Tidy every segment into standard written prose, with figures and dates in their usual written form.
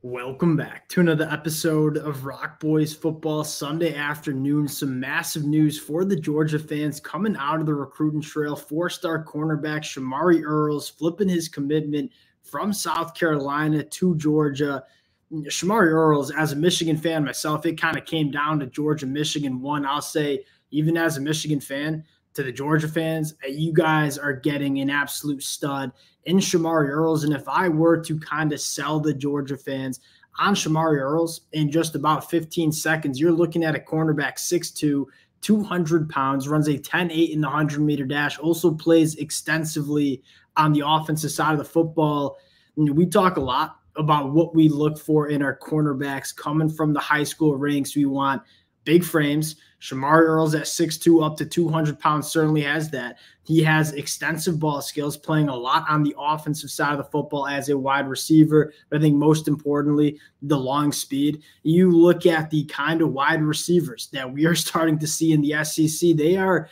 Welcome back to another episode of Rock Boys Football Sunday afternoon. Some massive news for the Georgia fans coming out of the recruiting trail. Four-star cornerback Shamari Earls flipping his commitment from South Carolina to Georgia. Shamari Earls, as a Michigan fan myself, it kind of came down to Georgia-Michigan one. I'll say, even as a Michigan fan, to the Georgia fans, you guys are getting an absolute stud in Shamari Earls. And if I were to kind of sell the Georgia fans on Shamari Earls in just about 15 seconds, you're looking at a cornerback 6'2", 200 pounds, runs a 10.8 in the 100-meter dash, also plays extensively on the offensive side of the football. We talk a lot about what we look for in our cornerbacks coming from the high school ranks. We want big frames. Shamari Earls at 6'2", up to 200 pounds certainly has that. He has extensive ball skills, playing a lot on the offensive side of the football as a wide receiver. But I think most importantly, the long speed. You look at the kind of wide receivers that we are starting to see in the SEC. They are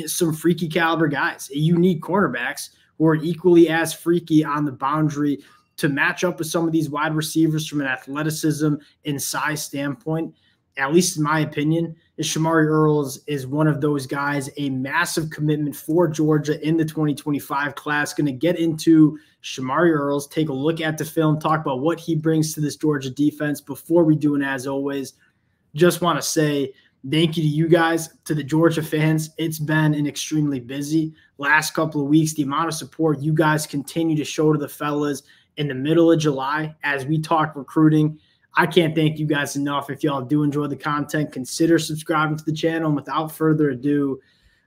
some freaky caliber guys. You need cornerbacks who are equally as freaky on the boundary to match up with some of these wide receivers from an athleticism and size standpoint. At least in my opinion, Shamari Earls is one of those guys, a massive commitment for Georgia in the 2025 class. Going to get into Shamari Earls, take a look at the film, talk about what he brings to this Georgia defense. Before we do, and as always, just want to say thank you to you guys, to the Georgia fans. It's been an extremely busy last couple of weeks. The amount of support you guys continue to show to the fellas in the middle of July as we talk recruiting, I can't thank you guys enough. If y'all do enjoy the content, consider subscribing to the channel. And without further ado,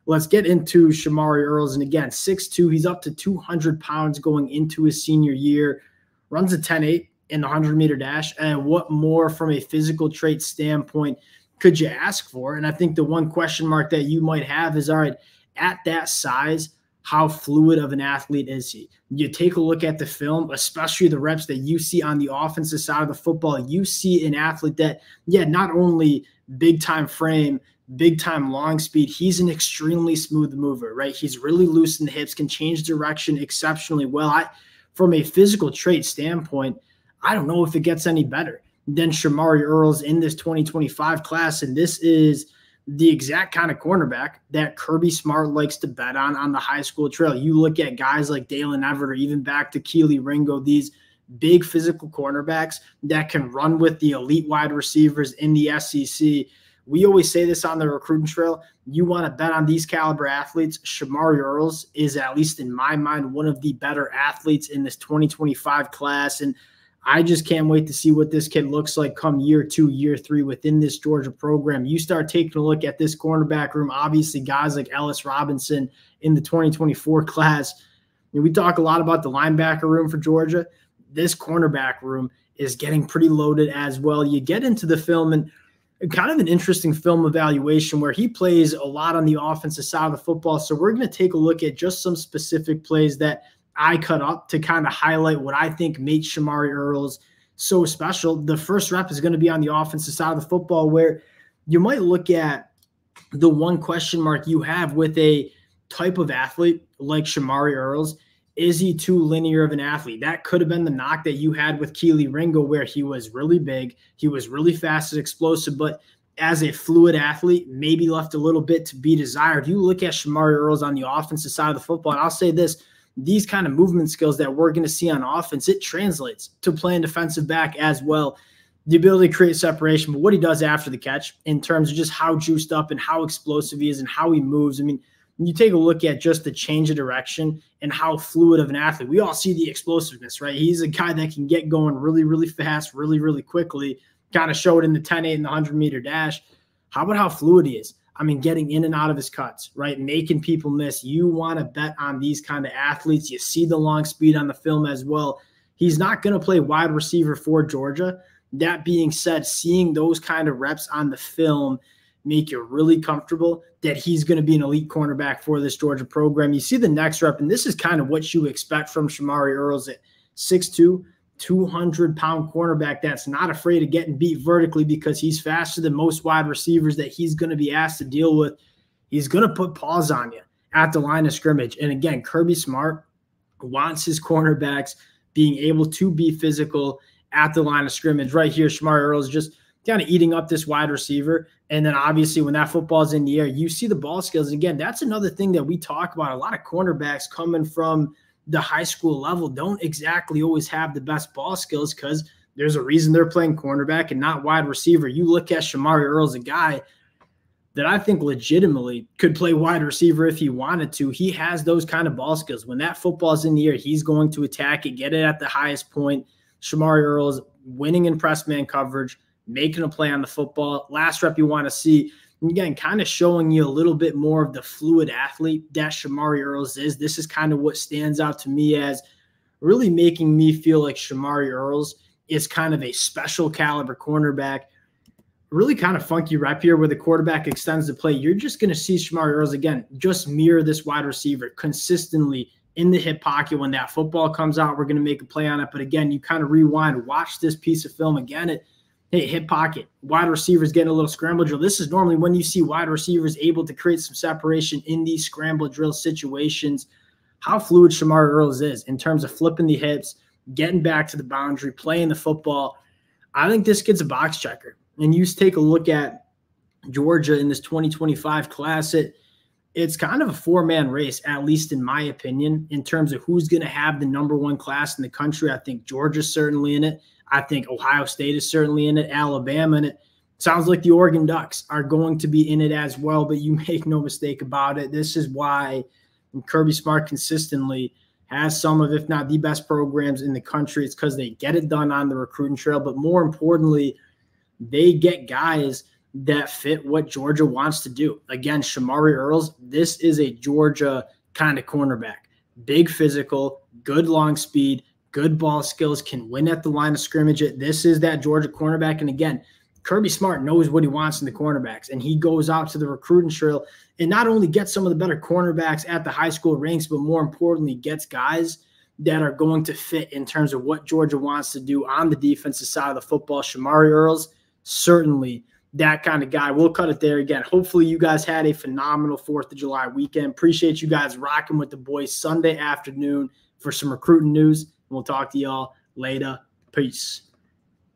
let's get into Shamari Earls. And again, 6'2", he's up to 200 pounds going into his senior year, runs a 10.8 in the 100-meter dash. And what more from a physical trait standpoint could you ask for? And I think the one question mark that you might have is, all right, at that size, how fluid of an athlete is he? You take a look at the film, especially the reps that you see on the offensive side of the football. You see an athlete that, not only big-time frame, big-time long speed, he's an extremely smooth mover, right? He's really loose in the hips, can change direction exceptionally well. From a physical trait standpoint, I don't know if it gets any better than Shamari Earls in this 2025 class, and this is the exact kind of cornerback that Kirby Smart likes to bet on the high school trail. You look at guys like Dalen Everett or even back to Keely Ringo, these big physical cornerbacks that can run with the elite wide receivers in the SEC. We always say this on the recruiting trail. You want to bet on these caliber athletes. Shamari Earls is, at least in my mind, one of the better athletes in this 2025 class. And I just can't wait to see what this kid looks like come year 2, year 3 within this Georgia program. You start taking a look at this cornerback room, obviously guys like Ellis Robinson in the 2024 class. And we talk a lot about the linebacker room for Georgia. This cornerback room is getting pretty loaded as well. You get into the film, and kind of an interesting film evaluation where he plays a lot on the offensive side of the football. So we're going to take a look at just some specific plays that I cut up to kind of highlight what I think makes Shamari Earls so special. The first rep is going to be on the offensive side of the football, where you might look at the one question mark you have with a type of athlete like Shamari Earls. Is he too linear of an athlete? That could have been the knock that you had with Keely Ringo, where he was really big, he was really fast and explosive, but as a fluid athlete, maybe left a little bit to be desired. You look at Shamari Earls on the offensive side of the football, and I'll say this, these kind of movement skills that we're going to see on offense, it translates to playing defensive back as well. The ability to create separation, but what he does after the catch in terms of just how juiced up and how explosive he is and how he moves. I mean, when you take a look at just the change of direction and how fluid of an athlete, we all see the explosiveness, right? He's a guy that can get going really, really fast, really, really quickly, kind of showed in the 10.8 and the 100-meter dash. How about how fluid he is? I mean, getting in and out of his cuts, right? Making people miss. You want to bet on these kind of athletes. You see the long speed on the film as well. He's not going to play wide receiver for Georgia. That being said, seeing those kind of reps on the film make you really comfortable that he's going to be an elite cornerback for this Georgia program. You see the next rep, and this is kind of what you expect from Shamari Earls at 6'2", 200-pound cornerback that's not afraid of getting beat vertically because he's faster than most wide receivers that he's going to be asked to deal with. He's going to put paws on you at the line of scrimmage. And again, Kirby Smart wants his cornerbacks being able to be physical at the line of scrimmage. Right here, Shamari Earls just kind of eating up this wide receiver. And then obviously when that football is in the air, you see the ball skills. And again, that's another thing that we talk about. A lot of cornerbacks coming from the high school level don't exactly always have the best ball skills because there's a reason they're playing cornerback and not wide receiver. You look at Shamari Earls, a guy that I think legitimately could play wide receiver if he wanted to. He has those kind of ball skills. When that football's in the air, he's going to attack it, get it at the highest point. Shamari Earls winning in press man coverage, making a play on the football. Last rep you want to see, again, kind of showing you a little bit more of the fluid athlete that Shamari Earls is. This is kind of what stands out to me as really making me feel like Shamari Earls is kind of a special caliber cornerback. Really kind of funky rep here where the quarterback extends the play. You're just going to see Shamari Earls, again, just mirror this wide receiver consistently in the hip pocket. When that football comes out, we're going to make a play on it. But again, you kind of rewind, watch this piece of film again. Hey, hip pocket, wide receivers getting a little scramble drill. This is normally when you see wide receivers able to create some separation in these scramble drill situations. How fluid Shamari Earls is in terms of flipping the hips, getting back to the boundary, playing the football. I think this kid's a box checker. And you take a look at Georgia in this 2025 class, it's kind of a four-man race, at least in my opinion, in terms of who's going to have the #1 class in the country. I think Georgia's certainly in it. I think Ohio State is certainly in it, Alabama in it. Sounds like the Oregon Ducks are going to be in it as well, but you make no mistake about it. This is why Kirby Smart consistently has some of, if not the best programs in the country. It's because they get it done on the recruiting trail, but more importantly, they get guys that fit what Georgia wants to do. Again, Shamari Earls, this is a Georgia kind of cornerback. Big physical, good long speed, good ball skills, can win at the line of scrimmage. This is that Georgia cornerback. And again, Kirby Smart knows what he wants in the cornerbacks, and he goes out to the recruiting trail and not only gets some of the better cornerbacks at the high school ranks, but more importantly, gets guys that are going to fit in terms of what Georgia wants to do on the defensive side of the football. Shamari Earls, certainly that kind of guy. We'll cut it there. Again, hopefully you guys had a phenomenal 4th of July weekend. Appreciate you guys rocking with the boys Sunday afternoon for some recruiting news. We'll talk to y'all later. Peace.